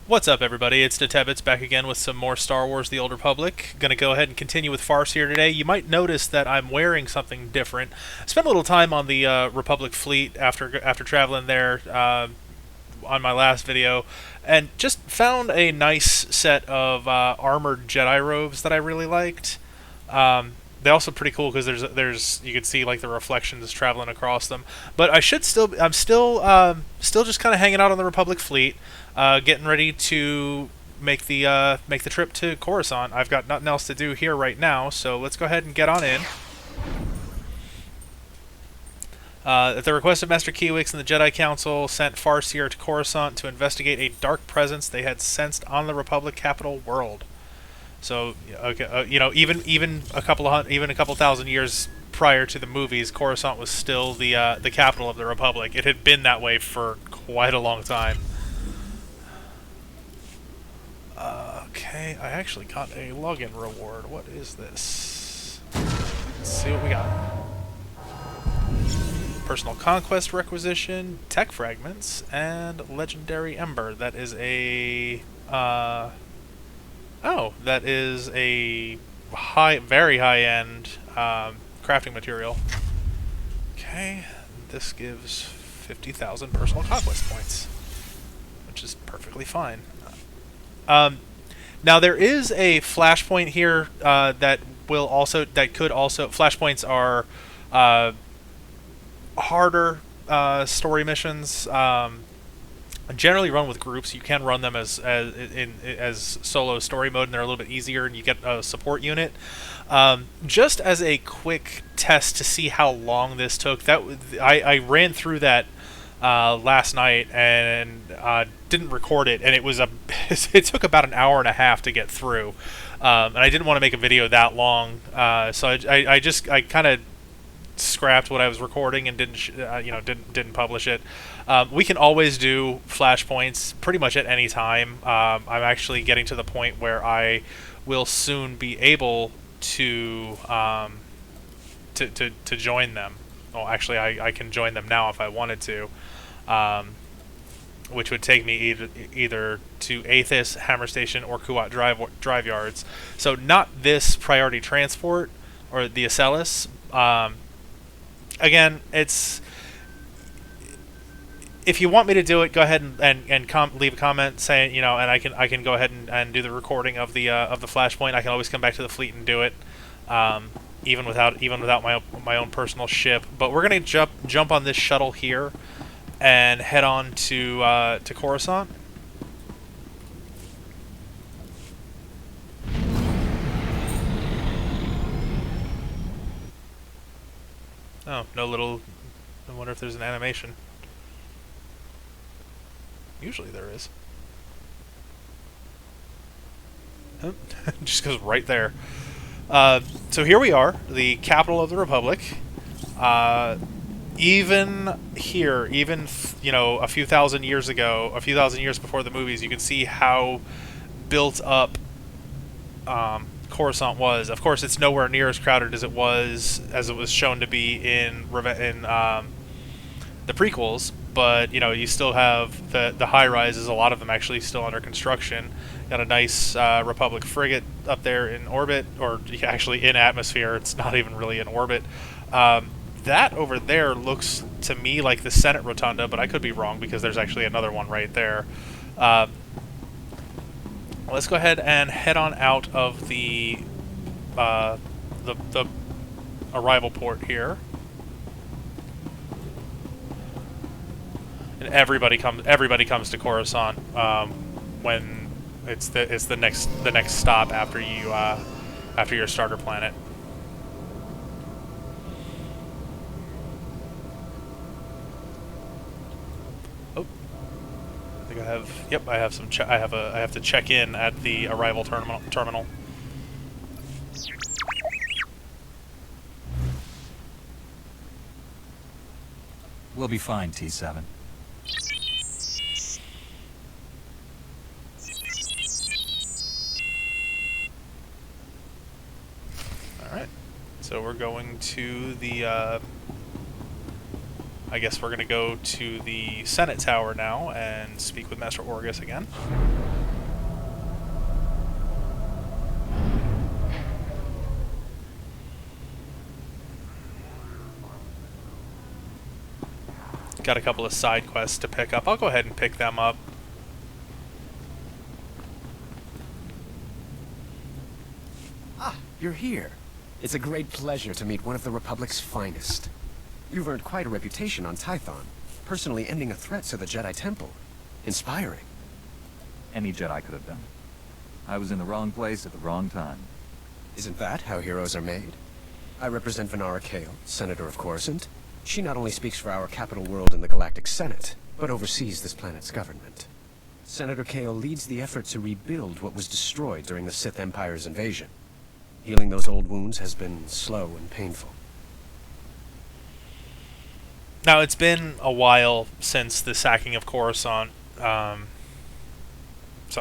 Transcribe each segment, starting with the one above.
What's up, everybody? It's Detebits back again with some more Star Wars: The Old Republic. Gonna go ahead and continue with Farseer today. You might notice that I'm wearing something different. I spent a little time on the Republic fleet after traveling there on my last video, and just found a nice set of armored Jedi robes that I really liked. They're also pretty cool because there's you can see like the reflections traveling across them. But I'm still just kind of hanging out on the Republic fleet, getting ready to make the trip to Coruscant. I've got nothing else to do here right now, so let's go ahead and get on in. At the request of Master Kiwix and the Jedi Council, sent Farseer to Coruscant to investigate a dark presence they had sensed on the Republic capital world. So, okay, even a couple thousand years prior to the movies, Coruscant was still the capital of the Republic. It had been that way for quite a long time. Okay, I actually got a login reward. What is this? Let's see what we got. Personal conquest requisition, tech fragments, and legendary ember. That is a that is a very high-end crafting material. Okay, this gives 50,000 personal conquest points, which is perfectly fine. Now there is a flashpoint here that could also flashpoints are harder story missions. Generally run with groups. You can run them as solo story mode, and they're a little bit easier, and you get a support unit. Just as a quick test to see how long this took, I ran through that last night and didn't record it, and it took about an hour and a half to get through, and I didn't want to make a video that long, so I kind of scrapped what I was recording and didn't publish it. We can always do flashpoints pretty much at any time. I'm actually getting to the point where I will soon be able to join them. Well, actually, I can join them now if I wanted to, which would take me either to Aethys, Hammer Station, or Kuat Drive Yards. So not this priority transport or the Acellus. Again, if you want me to do it, go ahead and leave a comment saying, and I can go ahead and do the recording of the flashpoint. I can always come back to the fleet and do it, even without my own personal ship. But we're gonna jump on this shuttle here and head on to Coruscant. Oh, no little. I wonder if there's an animation. Usually there is. Oh, just goes right there. So here we are, the capital of the Republic. Even here, a few thousand years ago, a few thousand years before the movies, you can see how built up Coruscant was. Of course, it's nowhere near as crowded as it was shown to be in the prequels. But you still have the high rises. A lot of them actually still under construction. Got a nice Republic frigate up there in orbit, or actually in atmosphere. It's not even really in orbit. That over there looks to me like the Senate Rotunda, but I could be wrong because there's actually another one right there. Let's go ahead and head on out of the arrival port here. And everybody comes to Coruscant when it's the next stop after your starter planet. Oh, I think I have. Yep, I have some. I have to check in at the arrival terminal. We'll be fine, T7. Alright, so we're going to the I guess we're going to go to the Senate Tower now and speak with Master Orgus again. Got a couple of side quests to pick up. I'll go ahead and pick them up. Ah, you're here. It's a great pleasure to meet one of the Republic's finest. You've earned quite a reputation on Tython, personally ending a threat to the Jedi Temple. Inspiring. Any Jedi could have done it. I was in the wrong place at the wrong time. Isn't that how heroes are made? I represent Venara Kale, Senator of Coruscant. She not only speaks for our capital world in the Galactic Senate, but oversees this planet's government. Senator Kale leads the effort to rebuild what was destroyed during the Sith Empire's invasion. Healing those old wounds has been slow and painful. Now, it's been a while since the sacking of Coruscant, so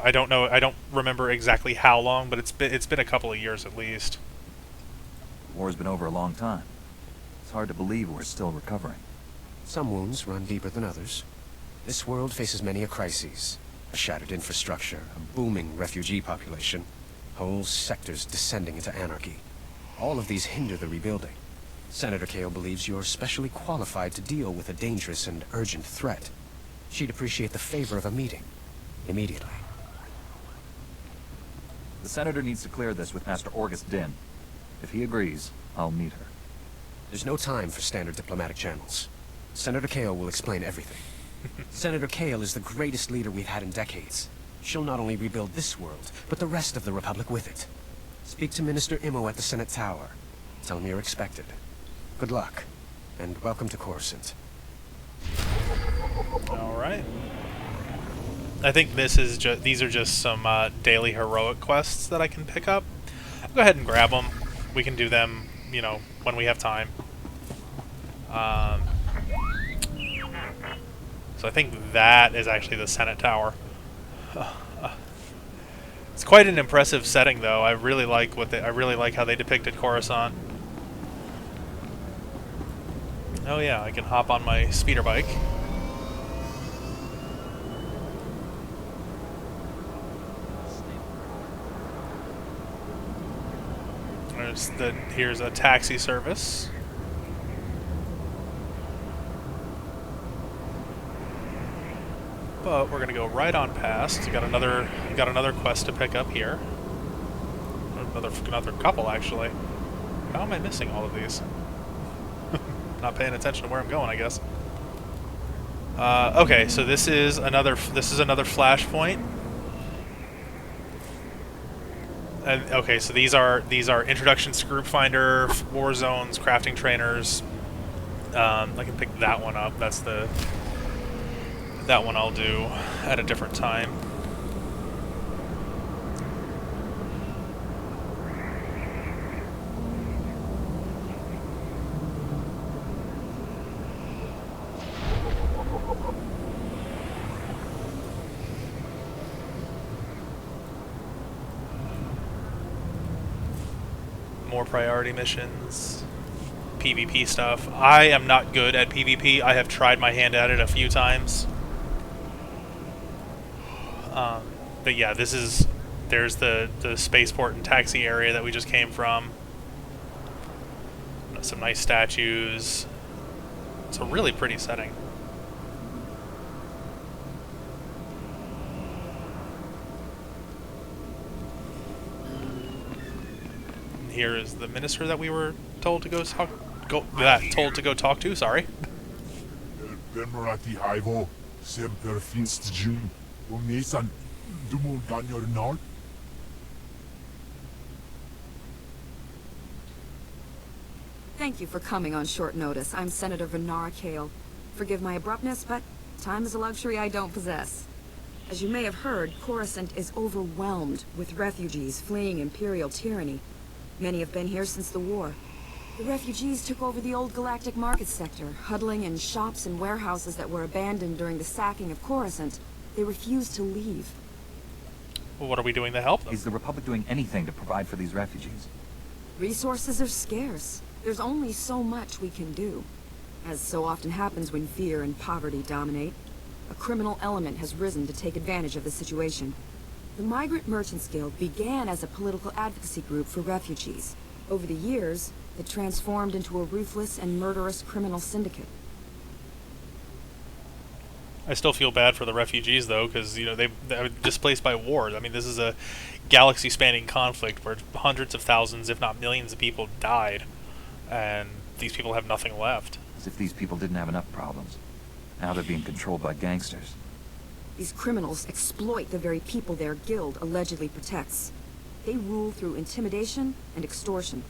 I don't know. I don't remember exactly how long, but it's been a couple of years at least. War's been over a long time. It's hard to believe we're still recovering. Some wounds run deeper than others. This world faces many a crisis. A shattered infrastructure, a booming refugee population, whole sectors descending into anarchy. All of these hinder the rebuilding. Senator Kale believes you're specially qualified to deal with a dangerous and urgent threat. She'd appreciate the favor of a meeting. Immediately. The Senator needs to clear this with Master Orgus Din. If he agrees, I'll meet her. There's no time for standard diplomatic channels. Senator Kale will explain everything. Senator Kale is the greatest leader we've had in decades. She'll not only rebuild this world, but the rest of the Republic with it. Speak to Minister Imo at the Senate Tower. Tell him you're expected. Good luck, and welcome to Coruscant. Alright. I think these are just some daily heroic quests that I can pick up. I'll go ahead and grab them. We can do them, you know, when we have time. So I think that is actually the Senate Tower. It's quite an impressive setting, though. I really like how they depicted Coruscant. Oh yeah, I can hop on my speeder bike. Here's a taxi service. But we're gonna go right on past. We got another quest to pick up here. Another couple actually. How am I missing all of these? Not paying attention to where I'm going, I guess. Okay, so this is another flashpoint. And okay, so these are introductions to group finder, war zones, crafting trainers. I can pick that one up. That one I'll do at a different time. More priority missions, PvP stuff. I am not good at PvP. I have tried my hand at it a few times. But yeah, there's the spaceport and taxi area that we just came from. Some nice statues. It's a really pretty setting. Here is the minister that we were told to go talk to. Sorry. Thank you for coming on short notice. I'm Senator Venara Kale. Forgive my abruptness, but time is a luxury I don't possess. As you may have heard, Coruscant is overwhelmed with refugees fleeing Imperial tyranny. Many have been here since the war. The refugees took over the old galactic market sector, huddling in shops and warehouses that were abandoned during the sacking of Coruscant. They refused to leave. Well, what are we doing to help them? Is the Republic doing anything to provide for these refugees? Resources are scarce. There's only so much we can do. As so often happens when fear and poverty dominate, a criminal element has risen to take advantage of the situation. The Migrant Merchants Guild began as a political advocacy group for refugees. Over the years, it transformed into a ruthless and murderous criminal syndicate. I still feel bad for the refugees, though, because they're displaced by war. I mean, this is a galaxy-spanning conflict where hundreds of thousands, if not millions, of people died, and these people have nothing left. As if these people didn't have enough problems. Now they're being controlled by gangsters. These criminals exploit the very people their guild allegedly protects. They rule through intimidation and extortion.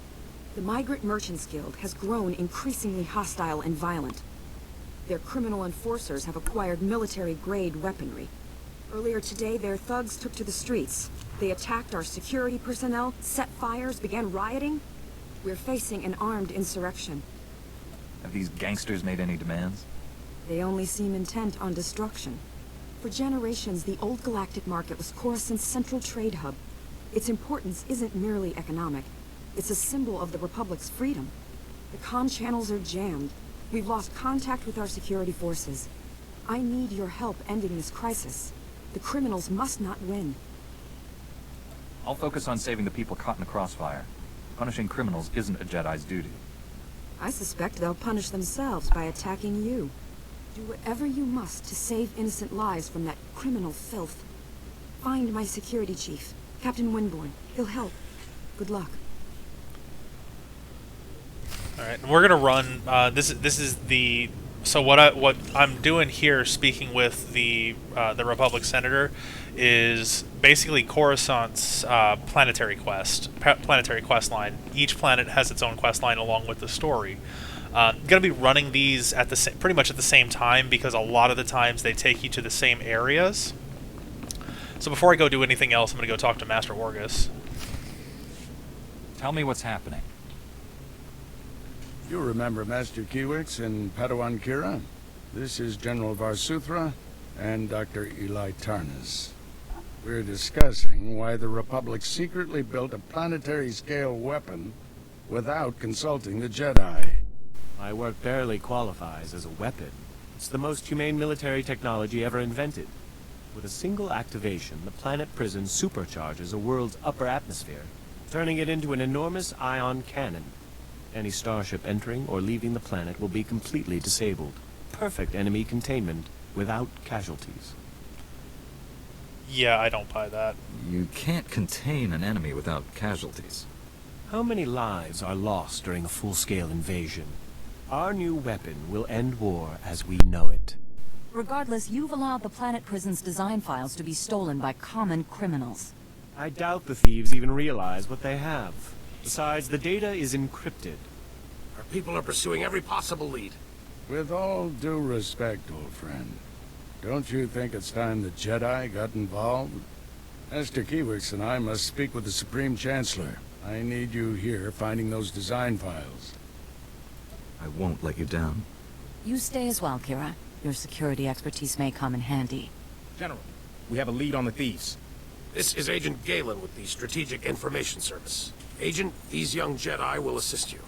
The Migrant Merchants Guild has grown increasingly hostile and violent. Their criminal enforcers have acquired military-grade weaponry. Earlier today, their thugs took to the streets. They attacked our security personnel, set fires, began rioting. We're facing an armed insurrection. Have these gangsters made any demands? They only seem intent on destruction. For generations, the old galactic market was Coruscant's central trade hub. Its importance isn't merely economic. It's a symbol of the Republic's freedom. The comm channels are jammed. We've lost contact with our security forces. I need your help ending this crisis. The criminals must not win. I'll focus on saving the people caught in the crossfire. Punishing criminals isn't a Jedi's duty. I suspect they'll punish themselves by attacking you. Do whatever you must to save innocent lives from that criminal filth. Find my security chief, Captain Winborn. He'll help. Good luck. All right, and we're gonna run. This is the. So what I'm doing here, speaking with the Republic Senator, is basically Coruscant's planetary quest line. Each planet has its own quest line along with the story. Gonna be running these at pretty much at the same time because a lot of the times they take you to the same areas. So before I go do anything else, I'm gonna go talk to Master Orgus. Tell me what's happening. You remember Master Kiwix and Padawan Kira? This is General Varsuthra and Dr. Eli Tarnas. We're discussing why the Republic secretly built a planetary-scale weapon without consulting the Jedi. My work barely qualifies as a weapon. It's the most humane military technology ever invented. With a single activation, the planet prison supercharges a world's upper atmosphere, turning it into an enormous ion cannon. Any starship entering or leaving the planet will be completely disabled. Perfect enemy containment without casualties. Yeah, I don't buy that. You can't contain an enemy without casualties. How many lives are lost during a full-scale invasion? Our new weapon will end war as we know it. Regardless, you've allowed the planet prison's design files to be stolen by common criminals. I doubt the thieves even realize what they have. Besides, the data is encrypted. Our people are pursuing every possible lead. With all due respect, old friend, don't you think it's time the Jedi got involved? Master Kiwix and I must speak with the Supreme Chancellor. I need you here finding those design files. I won't let you down. You stay as well, Kira. Your security expertise may come in handy. General, we have a lead on the thieves. This is Agent Galen with the Strategic Information Service. Agent, these young Jedi will assist you.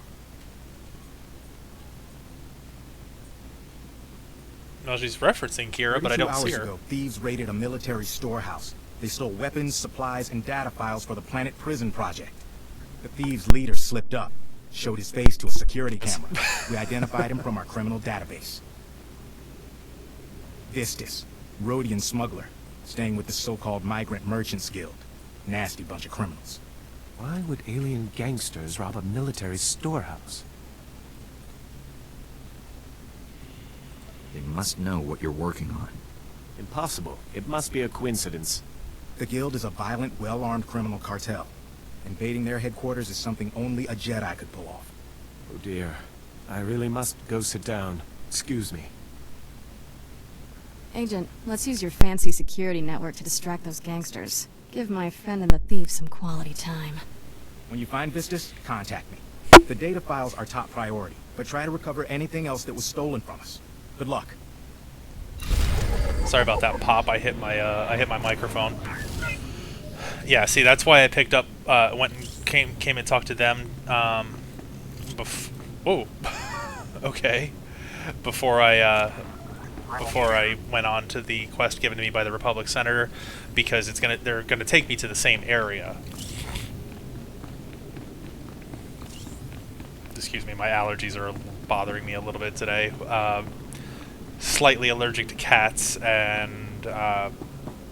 No, she's referencing Kira, but I don't see her. Ago, thieves raided a military storehouse. They stole weapons, supplies, and data files for the Planet Prison Project. The thieves' leader slipped up, showed his face to a security camera. We identified him from our criminal database. Vistus, Rhodian smuggler, staying with the so-called Migrant Merchants Guild. Nasty bunch of criminals. Why would alien gangsters rob a military storehouse? They must know what you're working on. Impossible. It must be a coincidence. The Guild is a violent, well-armed criminal cartel. Invading their headquarters is something only a Jedi could pull off. Oh dear. I really must go sit down. Excuse me. Agent, let's use your fancy security network to distract those gangsters. Give my friend and the thief some quality time. When you find Vistus, contact me. The data files are top priority, but try to recover anything else that was stolen from us. Good luck. Sorry about that pop. I hit my microphone. Yeah, see, that's why I picked up, went and came and talked to them. Whoa. Okay. before I went on to the quest given to me by the Republic Senator, because they're gonna take me to the same area. Excuse me, my allergies are bothering me a little bit today. Slightly allergic to cats, and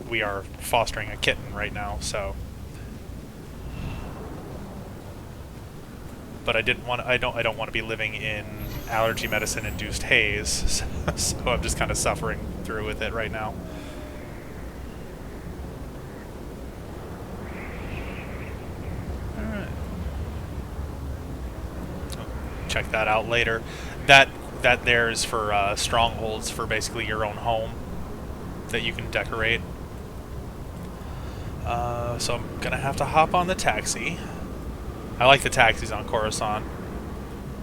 we are fostering a kitten right now, so. But I don't want to be living in allergy medicine induced haze, so I'm just kind of suffering through with it right now. Alright. Check that out later. That there is for strongholds, for basically your own home that you can decorate. So I'm gonna have to hop on the taxi. I like the taxis on Coruscant.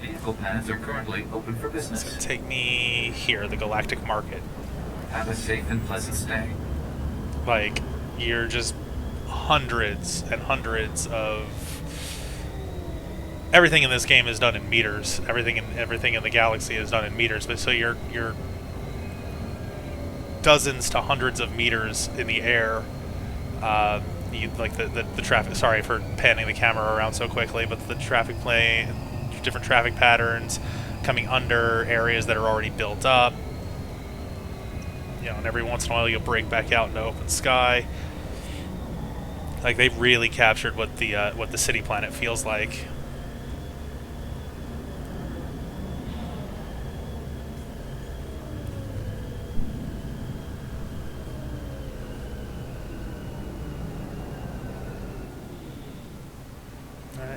Vehicle paths are currently open for business. It's gonna take me here, the Galactic Market. Have a safe and pleasant stay. Like, you're just hundreds and hundreds of... Everything in this game is done in meters. Everything in the galaxy is done in meters. But so you're dozens to hundreds of meters in the air. Like the traffic. Sorry for panning the camera around so quickly, but the traffic plane, different traffic patterns, coming under areas that are already built up. You know, and every once in a while you'll break back out into open sky. Like, they've really captured what the city planet feels like.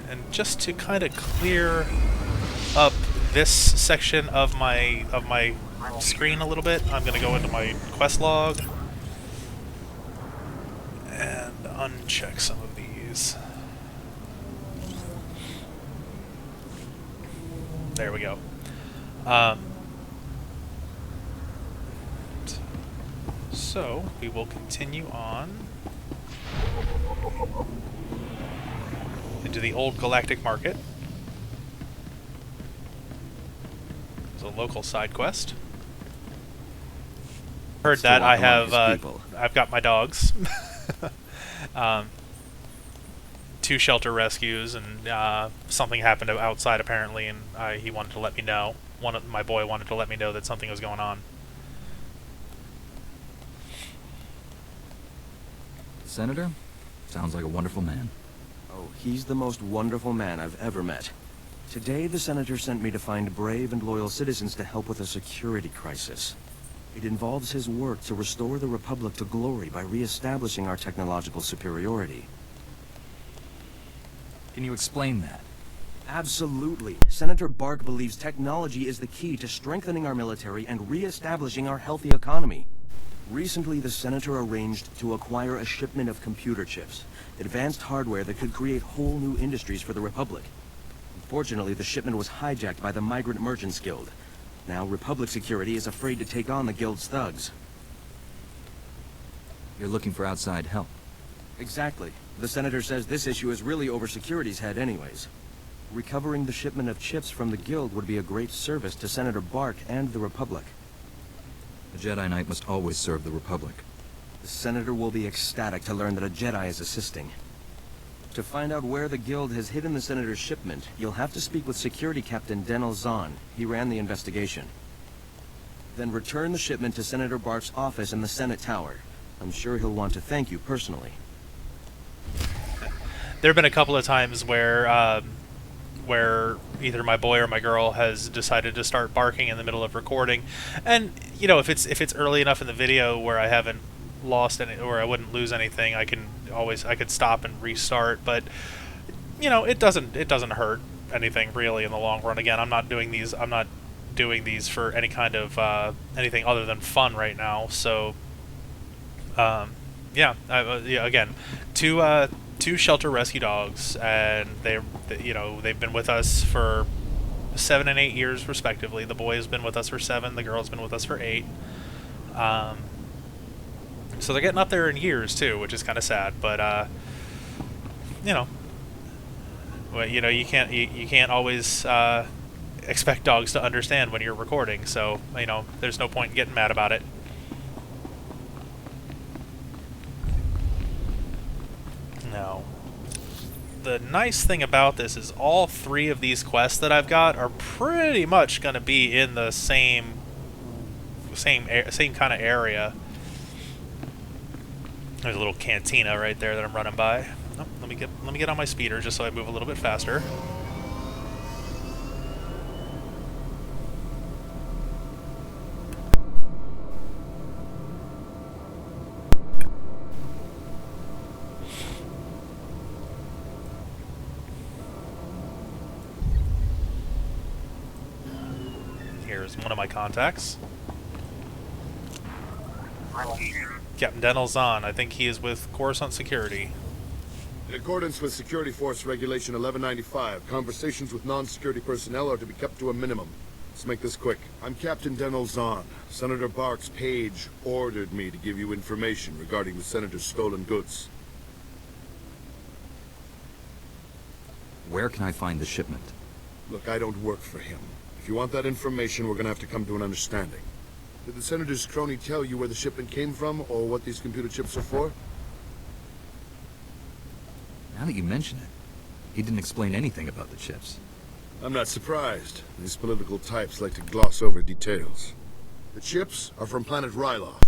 And just to kind of clear up this section of my screen a little bit, I'm going to go into my quest log and uncheck some of these. There we go. So we will continue on into the Old Galactic Market. It's a local side quest. Heard that I have I've got my dogs. 2 shelter rescues, and something happened outside apparently, and he wanted to let me know. My boy wanted to let me know that something was going on. Senator? Sounds like a wonderful man. Oh, he's the most wonderful man I've ever met. Today, the Senator sent me to find brave and loyal citizens to help with a security crisis. It involves his work to restore the Republic to glory by re-establishing our technological superiority. Can you explain that? Absolutely. Senator Bark believes technology is the key to strengthening our military and re-establishing our healthy economy. Recently, the Senator arranged to acquire a shipment of computer chips, advanced hardware that could create whole new industries for the Republic. Unfortunately, the shipment was hijacked by the Migrant Merchants Guild. Now, Republic security is afraid to take on the Guild's thugs. You're looking for outside help. Exactly. The Senator says this issue is really over security's head anyways. Recovering the shipment of chips from the Guild would be a great service to Senator Bark and the Republic. A Jedi Knight must always serve the Republic. The Senator will be ecstatic to learn that a Jedi is assisting. To find out where the Guild has hidden the Senator's shipment, you'll have to speak with Security Captain Denel Zahn. He ran the investigation. Then return the shipment to Senator Bark's office in the Senate Tower. I'm sure he'll want to thank you personally. There have been a couple of times where either my boy or my girl has decided to start barking in the middle of recording, and you know, if it's early enough in the video where I haven't lost any, or I wouldn't lose anything, I could stop and restart. But you know, it doesn't hurt anything really in the long run. Again, I'm not doing these for any kind of anything other than fun right now. So yeah, again, two shelter rescue dogs, and they've been with us for 7 and 8 years respectively. The boy has been with us for 7, the girl's been with us for 8. So they're getting up there in years too, which is kind of sad. But you know, well, you can't always expect dogs to understand when you're recording, so, you know, there's no point in getting mad about it. Now, the nice thing about this is all 3 of these quests that I've got are pretty much going to be in the same kind of area. There's a little cantina right there that I'm running by. Oh, let me get on my speeder just so I move a little bit faster. Here's one of my contacts. Captain Dental Zahn. I think he is with Coruscant Security. In accordance with Security Force Regulation 1195, conversations with non-security personnel are to be kept to a minimum. Let's make this quick. I'm Captain Dental Zahn. Senator Bark's page ordered me to give you information regarding the Senator's stolen goods. Where can I find the shipment? Look, I don't work for him. If you want that information, we're gonna have to come to an understanding. Did the Senator's crony tell you where the shipment came from, or what these computer chips are for? Now that you mention it, he didn't explain anything about the chips. I'm not surprised. These political types like to gloss over details. The chips are from planet Ryloth.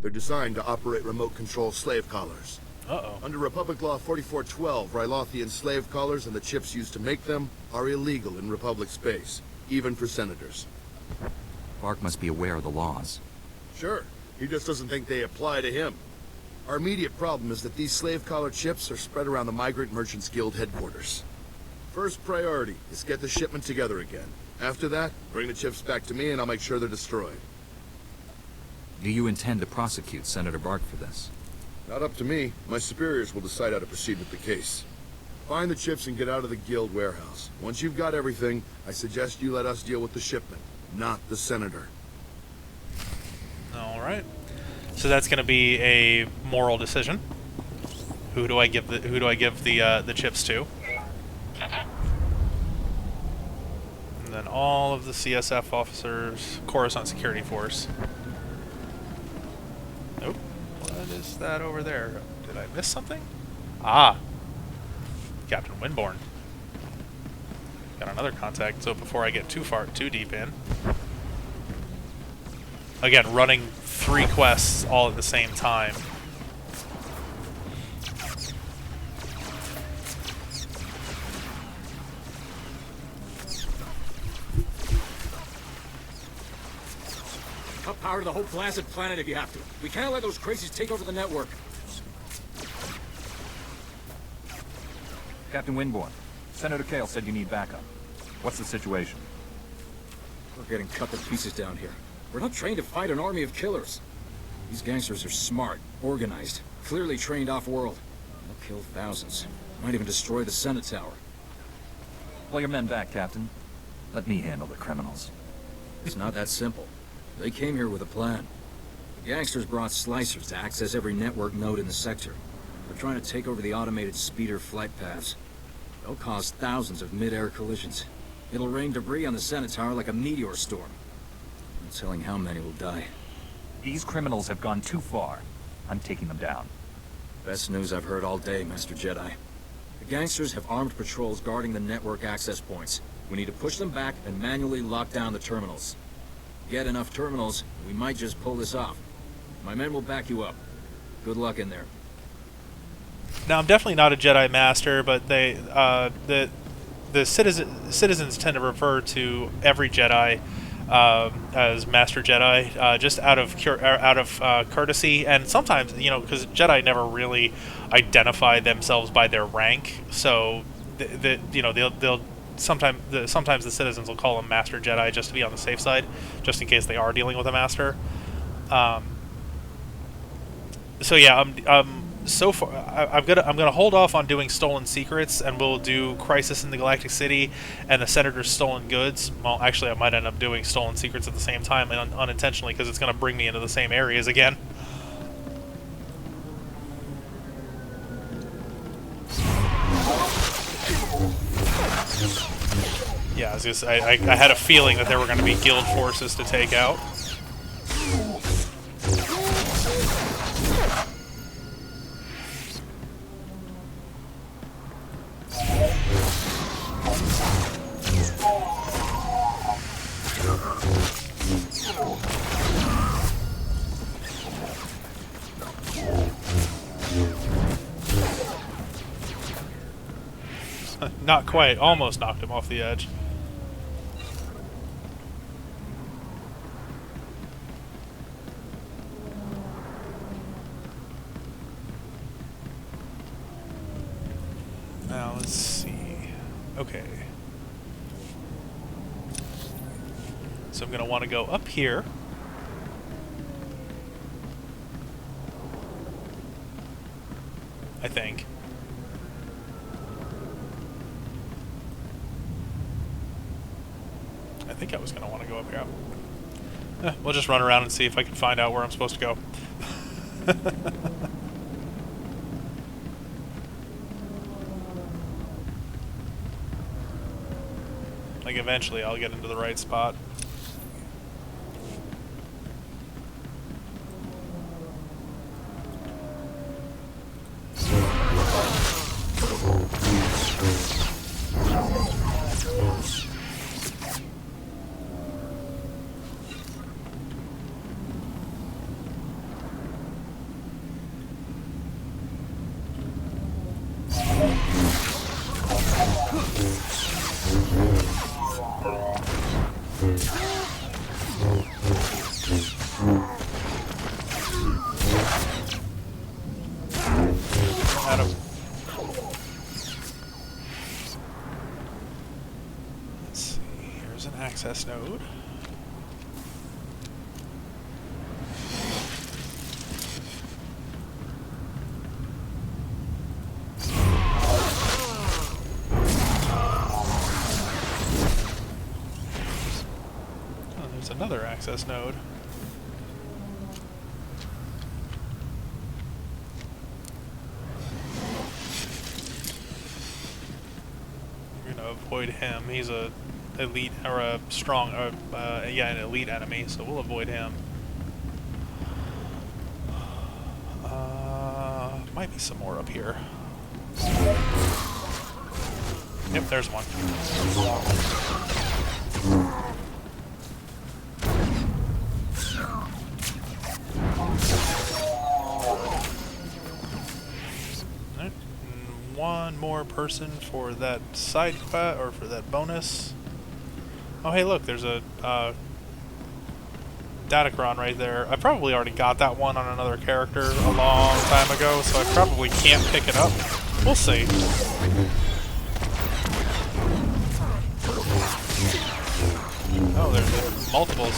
They're designed to operate remote control slave collars. Uh-oh. Under Republic Law 4412, Rylothian slave collars and the chips used to make them are illegal in Republic space, even for senators. Bark must be aware of the laws. Sure, he just doesn't think they apply to him. Our immediate problem is that these slave collar chips are spread around the Migrant Merchants Guild headquarters. First priority is get the shipment together again. After that, bring the chips back to me and I'll make sure they're destroyed. Do you intend to prosecute Senator Bark for this? Not up to me. My superiors will decide how to proceed with the case. Find the chips and get out of the guild warehouse. Once you've got everything, I suggest you let us deal with the shipment, not the Senator. All right. So that's going to be a moral decision. Who do I give the chips to? And then all of the CSF officers, Coruscant Security Force. Nope. What is that over there? Did I miss something? Ah. Captain Windborn. Got another contact, so before I get too deep in. Again, running 3 quests all at the same time. Cut power to the whole blasted planet if you have to. We can't let those crazies take over the network. Captain Windborn, Senator Kale said you need backup. What's the situation? We're getting cut to pieces down here. We're not trained to fight an army of killers. These gangsters are smart, organized, clearly trained off-world. They'll kill thousands. Might even destroy the Senate Tower. Pull your men back, Captain. Let me handle the criminals. It's not that simple. They came here with a plan. The gangsters brought slicers to access every network node in the sector. They're trying to take over the automated speeder flight paths. They'll cause thousands of mid-air collisions. It'll rain debris on the Senate Tower like a meteor storm. No telling how many will die. These criminals have gone too far. I'm taking them down. Best news I've heard all day, Master Jedi. The gangsters have armed patrols guarding the network access points. We need to push them back and manually lock down the terminals. Get enough terminals, we might just pull this off. My men will back you up. Good luck in there. Now, I'm definitely not a Jedi Master, but the citizens tend to refer to every Jedi as Master Jedi, just out of courtesy, and sometimes, you know, because Jedi never really identify themselves by their rank, so they'll sometimes the citizens will call them Master Jedi just to be on the safe side, just in case they are dealing with a Master. So yeah, so far, I'm gonna hold off on doing Stolen Secrets, and we'll do Crisis in the Galactic City and the Senator's Stolen Goods. Well, actually, I might end up doing Stolen Secrets at the same time, and unintentionally, because it's gonna bring me into the same areas again. Yeah, I was just, I had a feeling that there were going to be guild forces to take out. Not quite. Almost knocked him off the edge. Now let's see. Okay. So I'm going to want to go up here. I think. I think I was going to want to go up here. We'll just run around and see if I can find out where I'm supposed to go. Like, eventually I'll get into the right spot. Let's see, here's an access node. Oh, there's another access node. Avoid him. He's a elite or a strong, yeah, an elite enemy, so we'll avoid him. Might be some more up here. Yep, there's one. One more person for that side quest, or for that bonus. Oh, hey, look, there's a Datacron right there. I probably already got that one on another character a long time ago, so I probably can't pick it up. We'll see. Oh, there's multiples.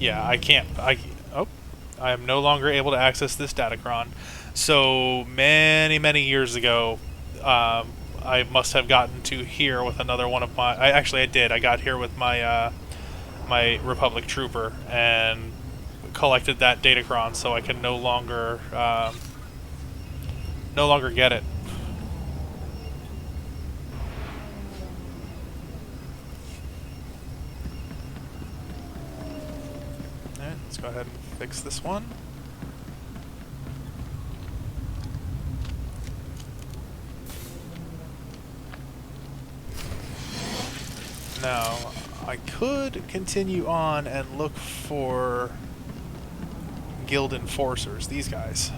Yeah, I can't. I am no longer able to access this Datacron. So many years ago, I must have gotten to here with another one of my. I did. I got here with my my Republic Trooper and collected that Datacron, so I can no longer get it. Let's go ahead and fix this one. Now, I could continue on and look for guild enforcers, these guys.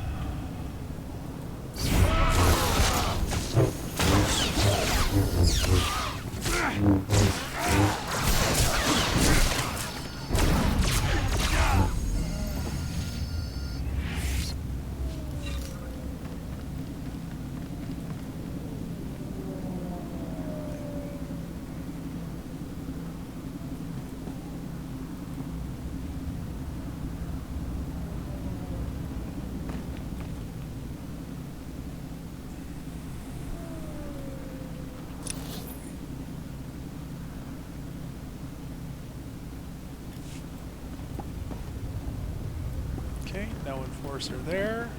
Okay, no enforcer there.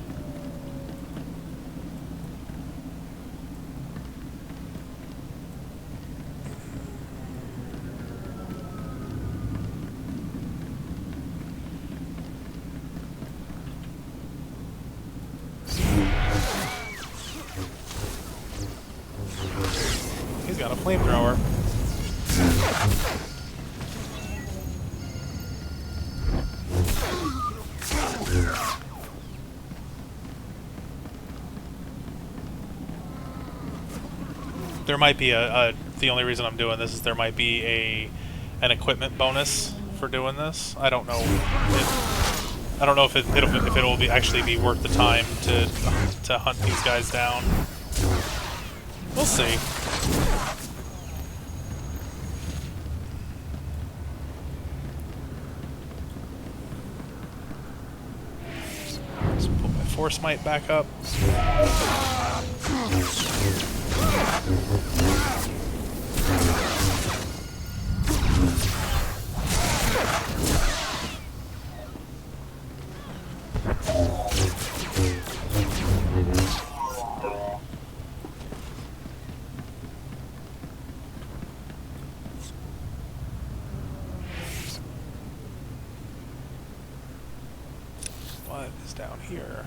He's got a flamethrower. There might be the only reason I'm doing this is there might be an equipment bonus for doing this. I don't know. I don't know if it'll be actually be worth the time to hunt these guys down. We'll see. Let's pull my force might back up. What is down here?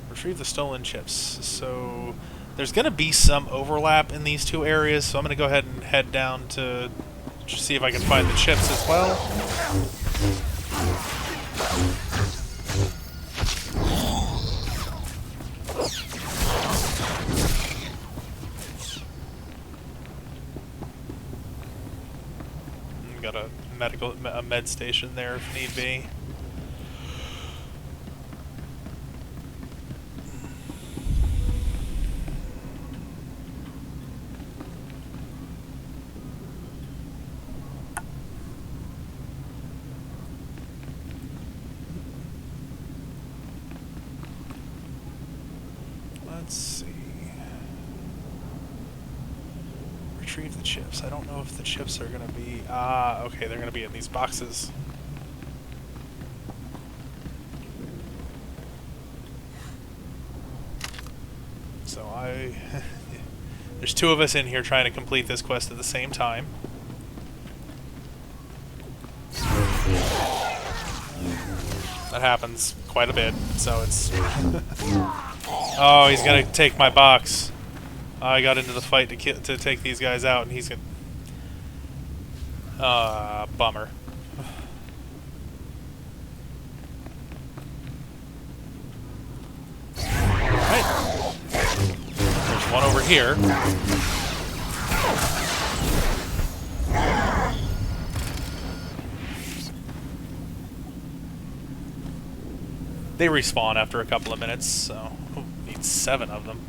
Retrieve the stolen chips. So there's going to be some overlap in these two areas, so I'm going to go ahead and head down to see if I can find the chips as well. Got a med station there if need be. Let's see. Retrieve the chips. I don't know if the chips are going to be... okay, they're going to be in these boxes. So there's two of us in here trying to complete this quest at the same time. That happens quite a bit, so it's... Oh, he's gonna take my box. I got into the fight to take these guys out, and he's gonna... bummer. Alright. There's one over here. They respawn after a couple of minutes, so... Need 7 of them.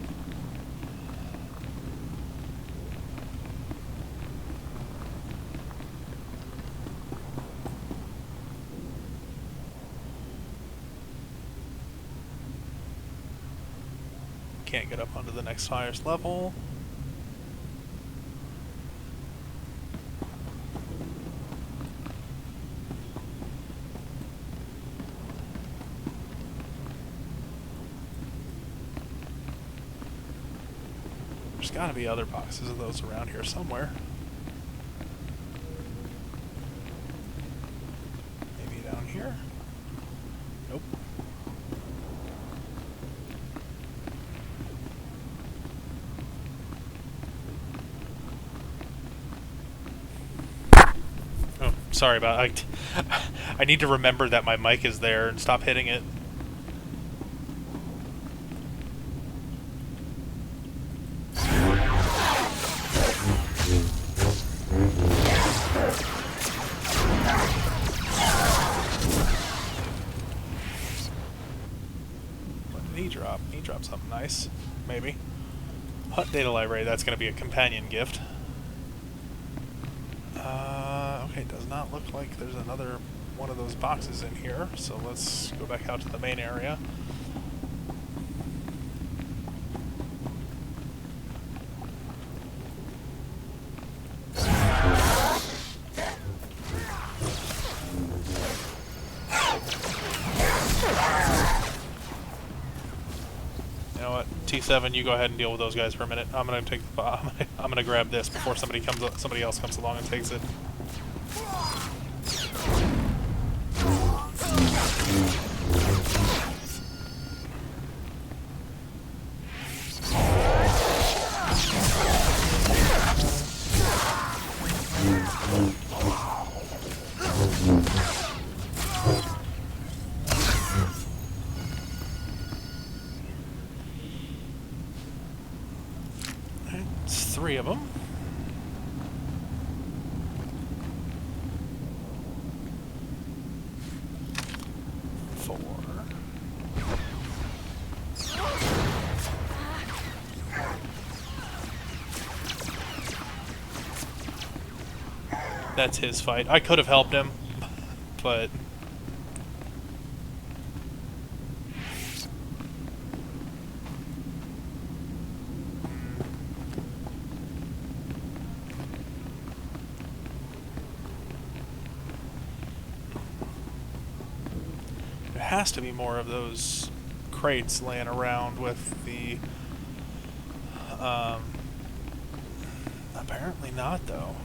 Can't get up onto the next highest level. There's gotta be other boxes of those around here somewhere. Maybe down here? Nope. Oh, sorry about it. I need to remember that my mic is there and stop hitting it. He dropped something nice, maybe. Hunt data library, that's going to be a companion gift. Okay, does not look like there's another one of those boxes in here, so let's go back out to the main area. T7, you go ahead and deal with those guys for a minute. I'm gonna take the, I'm gonna grab this before somebody else comes along and takes it. It's 3 of them. That's his fight. I could have helped him, but... There has to be more of those crates laying around with the... apparently not, though.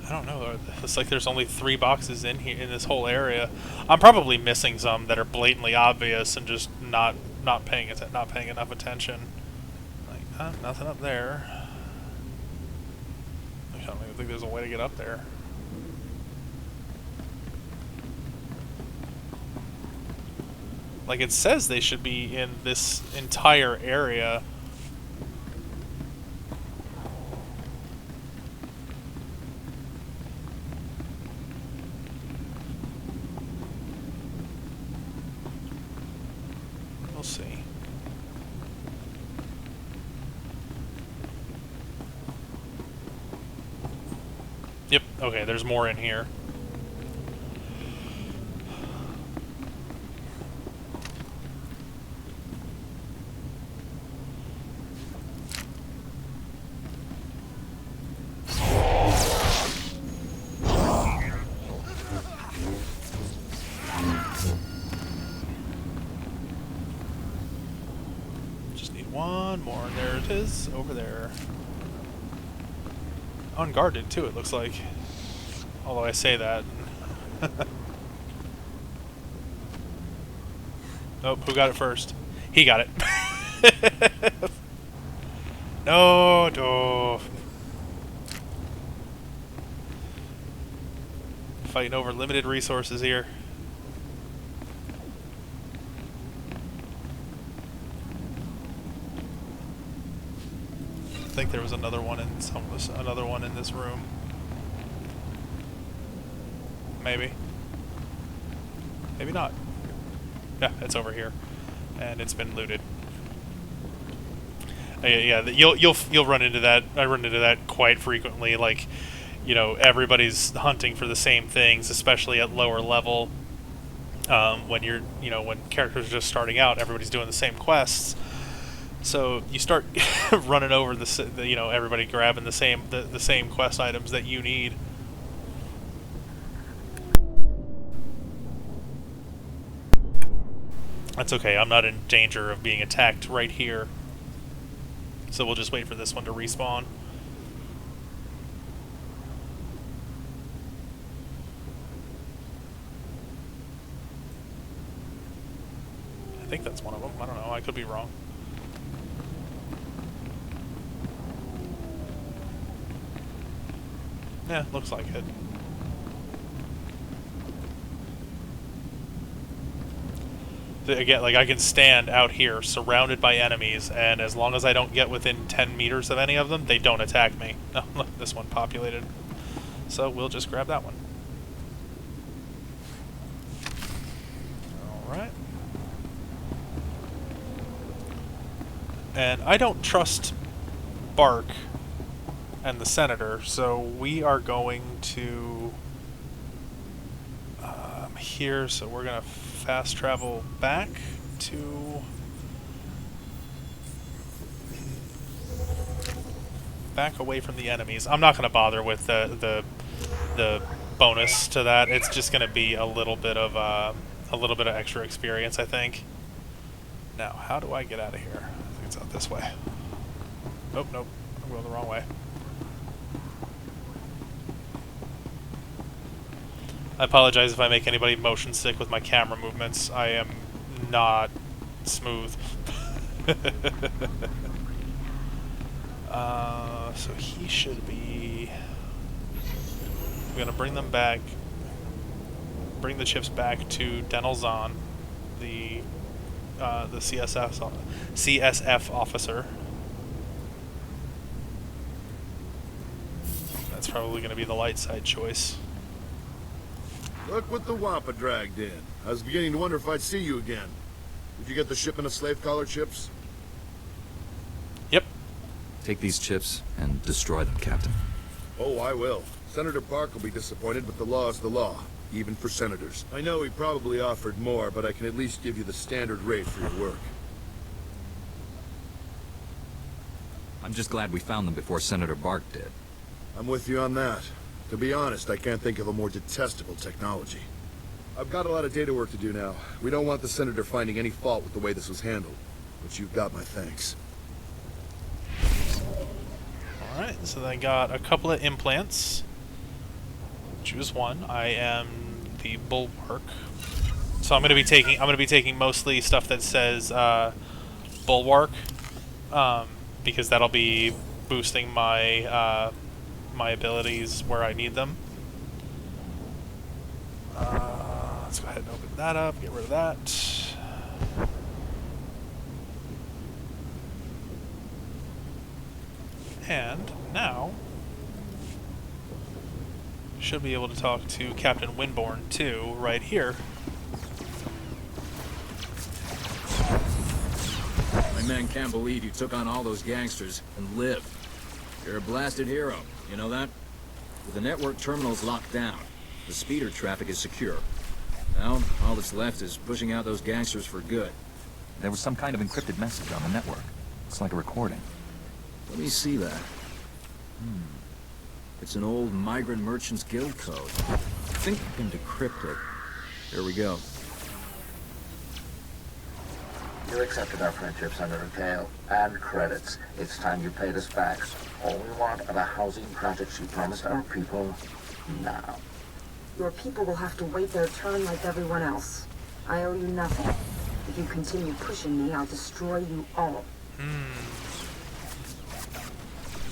I don't know. It's like there's only 3 boxes in here in this whole area. I'm probably missing some that are blatantly obvious and just not paying enough attention. Like, nothing up there. I don't even think there's a way to get up there. Like, it says they should be in this entire area. We'll see. Yep, okay, there's more in here. One more. There it is, over there. Unguarded, too, it looks like. Although I say that. Oh, who got it first? He got it. No. Fighting over limited resources here. I think there was another one in this room. Maybe not. Yeah, it's over here, and it's been looted. Yeah, you'll run into that. I run into that quite frequently. Like, you know, everybody's hunting for the same things, especially at lower level. When when characters are just starting out, everybody's doing the same quests. So you start running over everybody grabbing the same quest items that you need. That's okay. I'm not in danger of being attacked right here. So we'll just wait for this one to respawn. I think that's one of them. I don't know. I could be wrong. Yeah, looks like it. Again, like, I can stand out here surrounded by enemies, and as long as I don't get within 10 meters of any of them, they don't attack me. Oh, look, this one populated. So we'll just grab that one. Alright. And I don't trust Bark and the Senator, so we are going to here, so we're gonna fast travel back to away from the enemies. I'm not gonna bother with the bonus to that. It's just gonna be a little bit of extra experience, I think. Now, how do I get out of here? I think it's out this way. Nope, nope. I'm going the wrong way. I apologize if I make anybody motion sick with my camera movements. I am not smooth. So he should be... I'm going to bring them back. Bring the chips back to Denel Zahn, the CSF officer. That's probably going to be the light side choice. Look what the Wampa dragged in. I was beginning to wonder if I'd see you again. Did you get the shipment of slave collar chips? Yep. Take these chips and destroy them, Captain. Oh, I will. Senator Park will be disappointed, but the law is the law, even for senators. I know he probably offered more, but I can at least give you the standard rate for your work. I'm just glad we found them before Senator Bark did. I'm with you on that. To be honest, I can't think of a more detestable technology. I've got a lot of data work to do now. We don't want the Senator finding any fault with the way this was handled, but you've got my thanks. Alright, so I got a couple of implants. Choose one. I am the Bulwark. So I'm gonna be taking mostly stuff that says Bulwark, because that'll be boosting my my abilities where I need them. Let's go ahead and open that up, get rid of that. And now, should be able to talk to Captain Winborn too, right here. My men can't believe you took on all those gangsters and lived. You're a blasted hero, you know that? With the network terminals locked down, the speeder traffic is secure. Now, all that's left is pushing out those gangsters for good. There was some kind of encrypted message on the network. It's like a recording. Let me see that. It's an old Migrant Merchants Guild code. I think you can decrypt it. Here we go. You accepted our friendship, Senator Kale, and credits. It's time you paid us back. All we want are the housing projects you promised our people now. Your people will have to wait their turn like everyone else. I owe you nothing. If you continue pushing me, I'll destroy you all.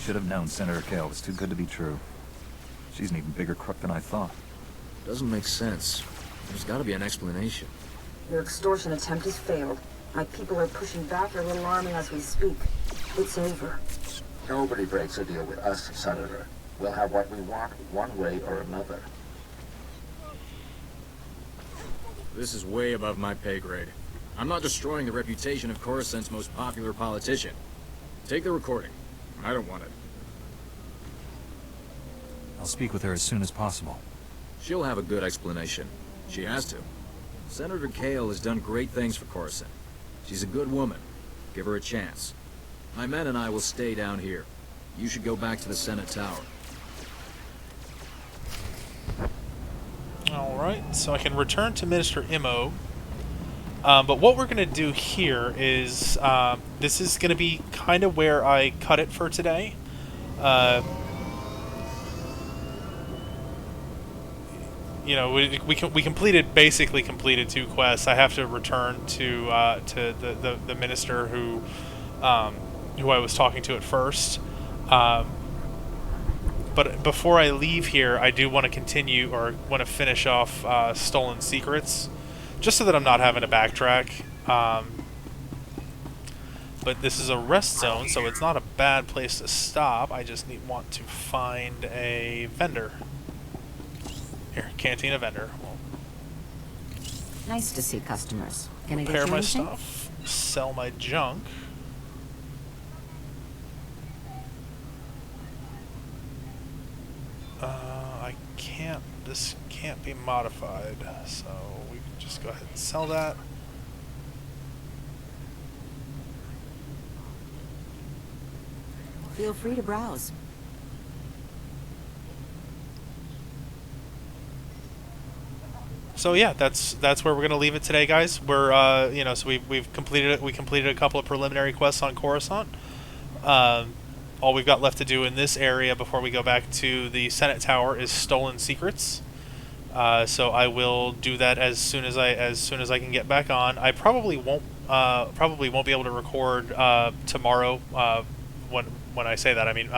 Should have known Senator Kale was too good to be true. She's an even bigger crook than I thought. Doesn't make sense. There's got to be an explanation. Your extortion attempt has failed. My people are pushing back your little army as we speak. It's over. Nobody breaks a deal with us, Senator. We'll have what we want one way or another. This is way above my pay grade. I'm not destroying the reputation of Coruscant's most popular politician. Take the recording. I don't want it. I'll speak with her as soon as possible. She'll have a good explanation. She has to. Senator Kale has done great things for Coruscant. She's a good woman. Give her a chance. My men and I will stay down here. You should go back to the Senate Tower. Alright, so I can return to Minister Immo. But what we're going to do here is, this is going to be kind of where I cut it for today. You know, we basically completed 2 quests. I have to return to the minister who I was talking to at first. But before I leave here, I do want to continue, or want to finish off Stolen Secrets, just so that I'm not having to backtrack. But this is a rest zone, so it's not a bad place to stop. I just want to find a vendor. Here, Cantina Vendor. Nice to see customers. Can I get Repair you my anything? stuff, sell my junk. I this can't be modified, so we can just go ahead and sell that. Feel free to browse. So yeah, that's where we're gonna leave it today, guys. We're you know, so we completed a couple of preliminary quests on Coruscant. All we've got left to do in this area before we go back to the Senate Tower is stolen secrets. So I will do that as soon as I can get back on. I probably won't be able to record tomorrow. When I say that, I mean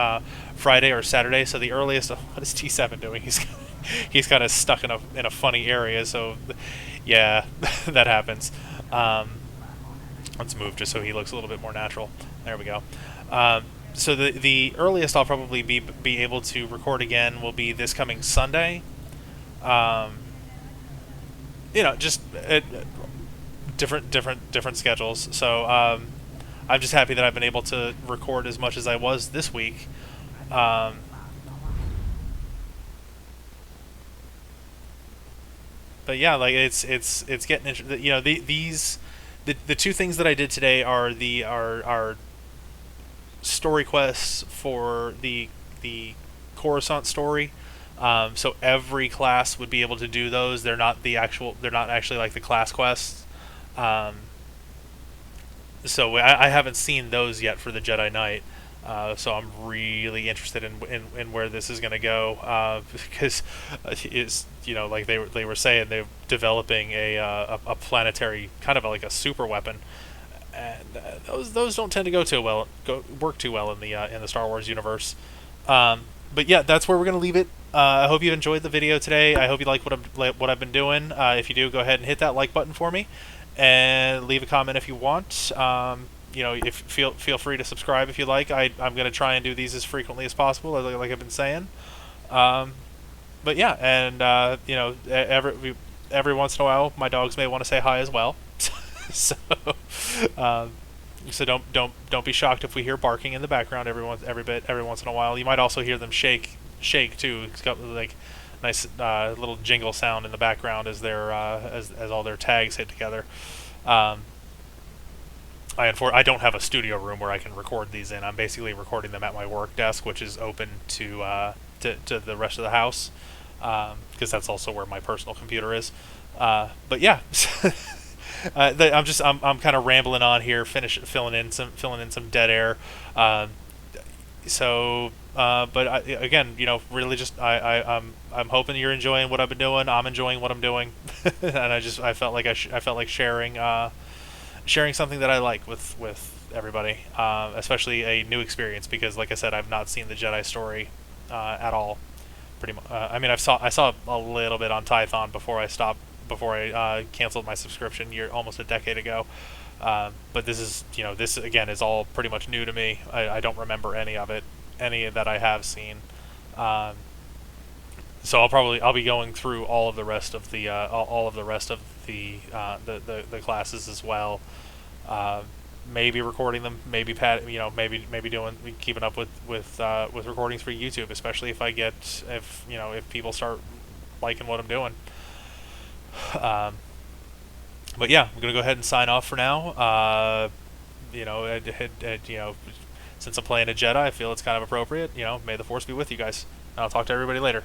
Friday or Saturday. So the earliest. What is T7 doing? He's kind of stuck in a funny area. So yeah, that happens. Let's move just so he looks a little bit more natural. There we go. So the earliest I'll probably be able to record again will be this coming Sunday. You know, just different schedules. So I'm just happy that I've been able to record as much as I was this week. But yeah, like it's getting interesting. You know, the two things that I did today are story quests for the Coruscant story. So every class would be able to do those. They're not actually like the class quests. So I haven't seen those yet for the Jedi Knight. So I'm really interested in where this is going to go, because it's, you know, like they were saying, they're developing a planetary kind of like a super weapon, and those don't tend to work too well in the Star Wars universe. But yeah, that's where we're gonna leave it. I hope you enjoyed the video today. I hope you like what I've been doing. If you do, go ahead and hit that like button for me, and leave a comment if you want. You know, if feel free to subscribe if you like. I'm gonna try and do these as frequently as possible, like I've been saying. But yeah, and you know, every once in a while, my dogs may want to say hi as well. So don't be shocked if we hear barking in the background every once in a while. You might also hear them shake too. It's got like nice little jingle sound in the background as they're as all their tags hit together. I don't have a studio room where I can record these in. I'm basically recording them at my work desk, which is open to the rest of the house, because that's also where my personal computer is. But yeah. I'm kind of rambling on here, filling in some dead air. But again, you know, really just I'm hoping you're enjoying what I've been doing. I'm enjoying what I'm doing, and I felt like sharing something that I like with everybody, especially a new experience, because like I said, I've not seen the Jedi story at all. Pretty much. I mean, I saw a little bit on Tython before I canceled my subscription almost a decade ago. But this is, you know, this again is all pretty much new to me. I don't remember any that I have seen. So I'll be going through all of the rest of the the classes as well. Maybe recording them, maybe keeping up with recordings for YouTube, especially if people start liking what I'm doing. But yeah, I'm gonna go ahead and sign off for now. Since I'm playing a Jedi, I feel it's kind of appropriate. You know, may the Force be with you guys. I'll talk to everybody later.